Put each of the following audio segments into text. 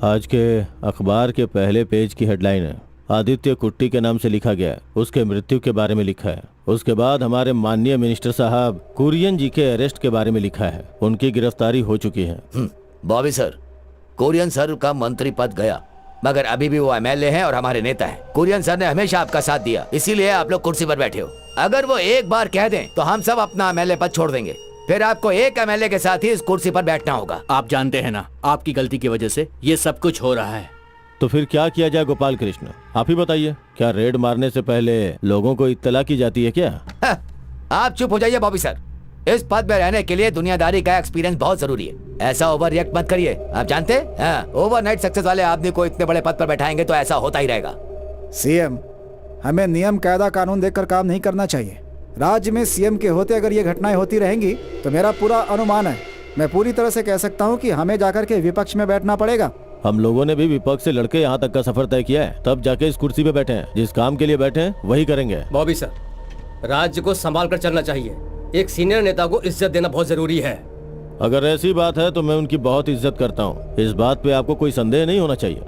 आज के अखबार के पहले पेज की हेडलाइन है, आदित्य कुट्टी के नाम से लिखा गया है, उसके मृत्यु के बारे में लिखा है। उसके बाद हमारे माननीय मिनिस्टर साहब कुरियन जी के अरेस्ट के बारे में लिखा है, उनकी गिरफ्तारी हो चुकी है। बॉबी सर, कुरियन सर का मंत्री पद गया, मगर अभी भी वो एमएलए हैं और हमारे नेता हैं। कुरियन सर ने हमेशा आपका साथ दिया, इसीलिए आप लोग कुर्सी पर बैठे हो। अगर वो एक बार कह दें तो हम सब अपना एमएलए पद छोड़ देंगे, फिर आपको एक एमएलए के साथ ही इस कुर्सी पर बैठना होगा। आप जानते हैं ना, आपकी गलती की वजह से ये सब कुछ हो रहा है। तो फिर क्या किया जाए गोपाल कृष्ण, आप ही बताइए। क्या रेड मारने से पहले लोगों को इत्तला की जाती है क्या? आप चुप हो जाइए बॉबी सर। इस पद में रहने के लिए दुनियादारी का एक्सपीरियंस बहुत जरूरी है। ऐसा ओवर रिएक्ट मत करिए। आप जानते हैं, ओवरनाइट सक्सेस वाले आदमी को इतने बड़े पद पर बैठाएंगे तो ऐसा होता ही रहेगा। सीएम, हमें नियम कायदा कानून देखकर काम नहीं करना चाहिए। राज्य में सीएम के होते अगर ये घटनाएं होती रहेंगी तो मेरा पूरा अनुमान है, मैं पूरी तरह से कह सकता हूँ कि हमें जाकर के विपक्ष में बैठना पड़ेगा। हम लोगों ने भी विपक्ष से लड़के यहाँ तक का सफर तय किया है, तब जाके इस कुर्सी पे बैठे हैं। जिस काम के लिए बैठे हैं वही करेंगे। बॉबी सर, राज्य को संभाल कर चलना चाहिए। एक सीनियर नेता को इज्जत देना बहुत जरूरी है। अगर ऐसी बात है तो मैं उनकी बहुत इज्जत करता हूँ। इस बात पे आपको कोई संदेह नहीं होना चाहिए,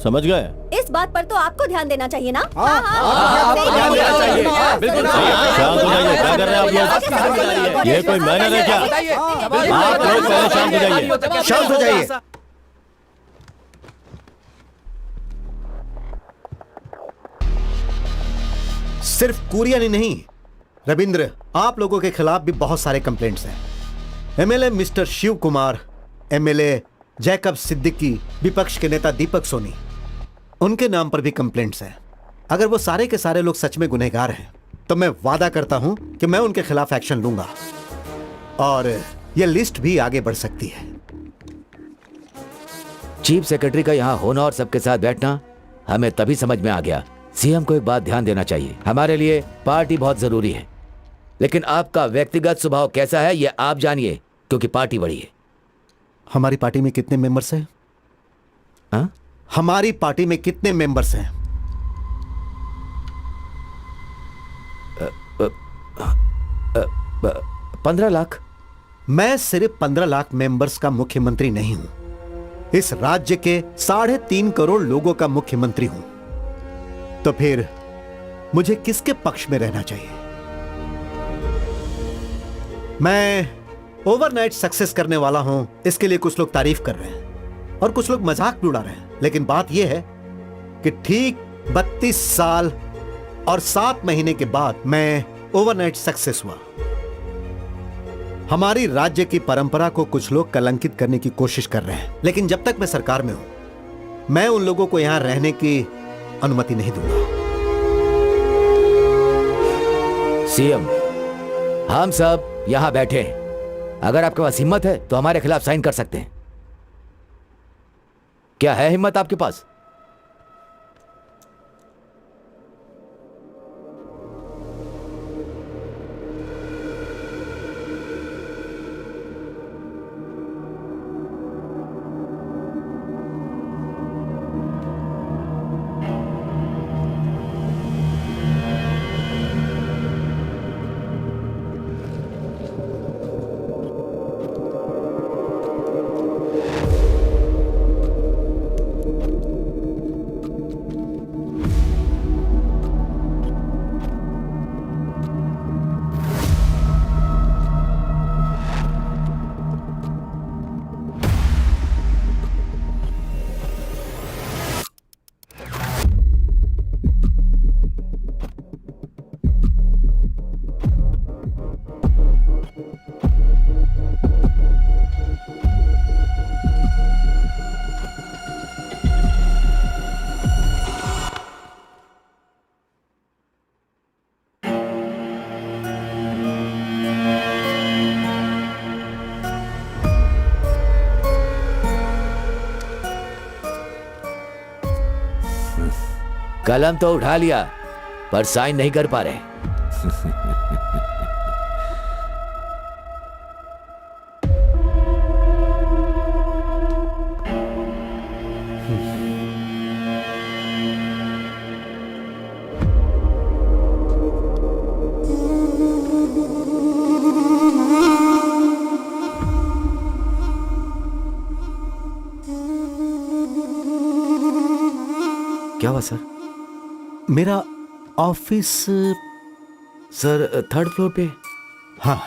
समझ गए? इस बात पर तो आपको ध्यान देना चाहिए ना। आपको ध्यान देना चाहिए। बिल्कुल शांत हो जाइए। क्या कर रहे हैं आप लोग? ये कोई मैनर है क्या? आप लोग पहले शांत हो जाइए। शांत हो जाइए। सिर्फ कुरियन ही नहीं, रविंद्र, आप लोगों के खिलाफ भी बहुत सारे कंप्लेंट्स हैं। MLA mister Shiv Kumar, MLA Jacob Siddiqui, विपक्ष के नेता दीपक सोनी, उनके नाम पर भी कंप्लेंट्स हैं। अगर वो सारे के सारे लोग सच में गुनहगार हैं तो मैं वादा करता हूं कि मैं उनके खिलाफ एक्शन लूंगा और यह लिस्ट भी आगे बढ़ सकती है। चीफ सेक्रेटरी का यहाँ होना और सबके साथ बैठना हमें तभी समझ में आ गया। सीएम को एक बात ध्यान देना चाहिए, हमारे लिए पार्टी बहुत जरूरी है, लेकिन आपका व्यक्तिगत स्वभाव कैसा है ये आप जानिए, क्योंकि पार्टी बड़ी है। हमारी पार्टी में कितने मेंबर्स हैं? हाँ? हमारी पार्टी में कितने मेंबर्स हैं? 15 लाख। मैं सिर्फ 15 लाख मेंबर्स का मुख्यमंत्री नहीं हूं, इस राज्य के 3.5 करोड़ लोगों का मुख्यमंत्री हूं। तो फिर मुझे किसके पक्ष में रहना चाहिए? मैं ओवरनाइट सक्सेस करने वाला हूं, इसके लिए कुछ लोग तारीफ कर रहे हैं और कुछ लोग मजाक भी उड़ा रहे हैं, लेकिन बात यह है कि ठीक 32 साल और 7 महीने के बाद मैं ओवरनाइट सक्सेस हुआ। हमारी राज्य की परंपरा को कुछ लोग कलंकित करने की कोशिश कर रहे हैं, लेकिन जब तक मैं सरकार में हूं मैं उन लोगों को यहां रहने की अनुमति नहीं दूंगा। सीएम, हम सब यहां बैठे हैं, अगर आपके पास हिम्मत है तो हमारे खिलाफ साइन कर सकते हैं। क्या है हिम्मत आपके पास? कलम तो उठा लिया पर साइन नहीं कर पा रहे। क्या हुआ सर? मेरा ऑफिस। सर 3rd फ्लोर पे। हाँ,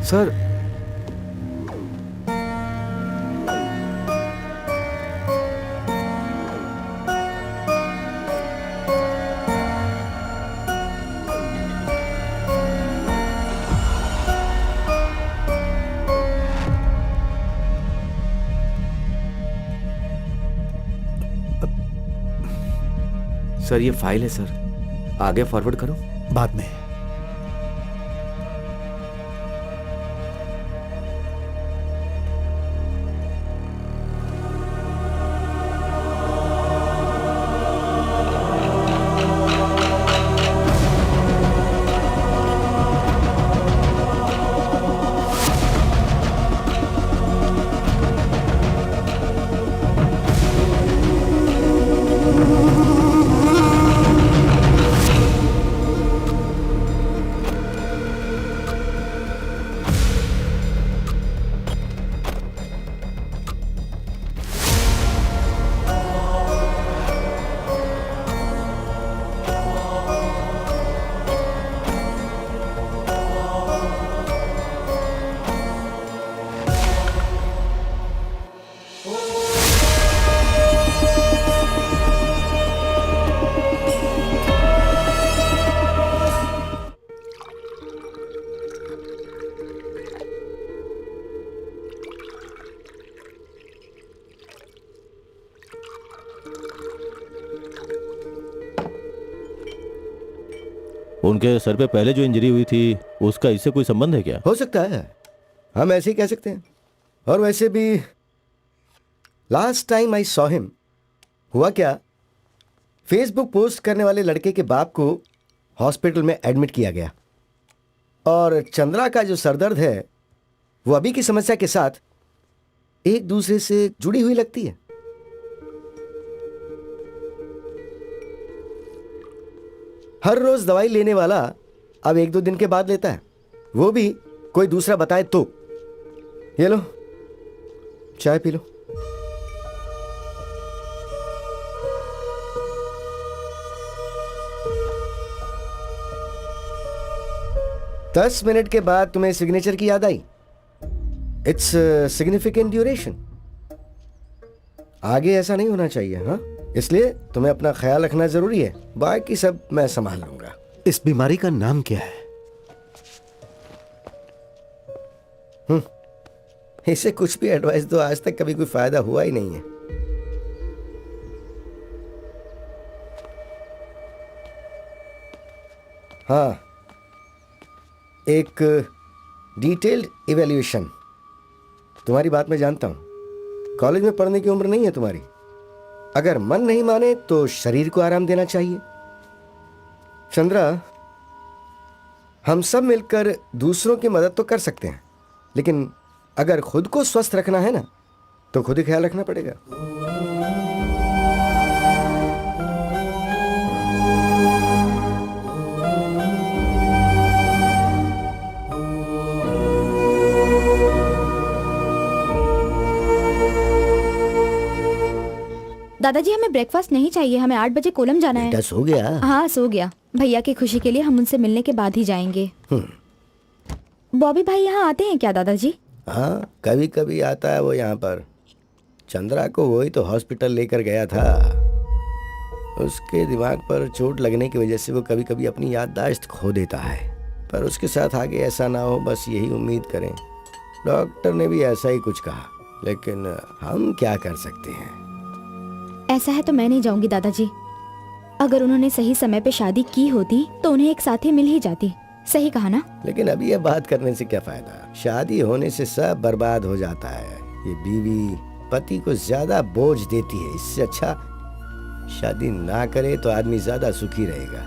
सर सर ये फाइल है सर, आगे फॉरवर्ड करो। बाद में। उनके सर पे पहले जो इंजरी हुई थी उसका इससे कोई संबंध है क्या? हो सकता है, हम ऐसे ही कह सकते हैं। और वैसे भी last time I saw him, हुआ क्या, फेसबुक पोस्ट करने वाले लड़के के बाप को हॉस्पिटल में एडमिट किया गया और चंद्रा का जो सरदर्द है वो अभी की समस्या के साथ एक दूसरे से जुड़ी हुई लगती है। हर रोज दवाई लेने वाला अब 1-2 दिन के बाद लेता है, वो भी कोई दूसरा बताए तो। ये लो चाय पी लो। दस मिनट के बाद तुम्हें सिग्नेचर की याद आई। It's significant duration. आगे ऐसा नहीं होना चाहिए, हाँ? इसलिए तुम्हें अपना ख्याल रखना जरूरी है, बाकी सब मैं संभाल लूंगा। इस बीमारी का नाम क्या है? इसे कुछ भी एडवाइस दो, आज तक कभी कोई फायदा हुआ ही नहीं है। हाँ, एक डिटेल्ड इवैल्यूएशन। तुम्हारी बात मैं जानता हूं, कॉलेज में पढ़ने की उम्र नहीं है तुम्हारी। अगर मन नहीं माने तो शरीर को आराम देना चाहिए। चंद्रा, हम सब मिलकर दूसरों की मदद तो कर सकते हैं, लेकिन अगर खुद को स्वस्थ रखना है ना तो खुद ही ख्याल रखना पड़ेगा। दादाजी हमें ब्रेकफास्ट नहीं चाहिए, हमें 8 बजे कोलम जाना है। बेटा सो गया? हाँ सो गया। भैया की खुशी के लिए हम उनसे मिलने के बाद ही जाएंगे। बॉबी भाई यहाँ आते हैं क्या दादाजी? हाँ कभी कभी आता है वो यहाँ पर। चंद्रा को वही तो हॉस्पिटल लेकर गया था। उसके दिमाग पर चोट लगने की वजह से वो कभी कभी अपनी याददाश्त खो देता है, पर उसके साथ आगे ऐसा ना हो, बस यही उम्मीद करें। डॉक्टर ने भी ऐसा ही कुछ कहा, लेकिन हम क्या कर सकते हैं। ऐसा है तो मैं नहीं जाऊंगी दादाजी। अगर उन्होंने सही समय पे शादी की होती तो उन्हें एक साथी मिल ही जाती। सही कहा ना? लेकिन अभी यह बात करने से क्या फायदा, शादी होने से सब बर्बाद हो जाता है। ये बीवी पति को ज्यादा बोझ देती है, इससे अच्छा शादी ना करे तो आदमी ज्यादा सुखी रहेगा।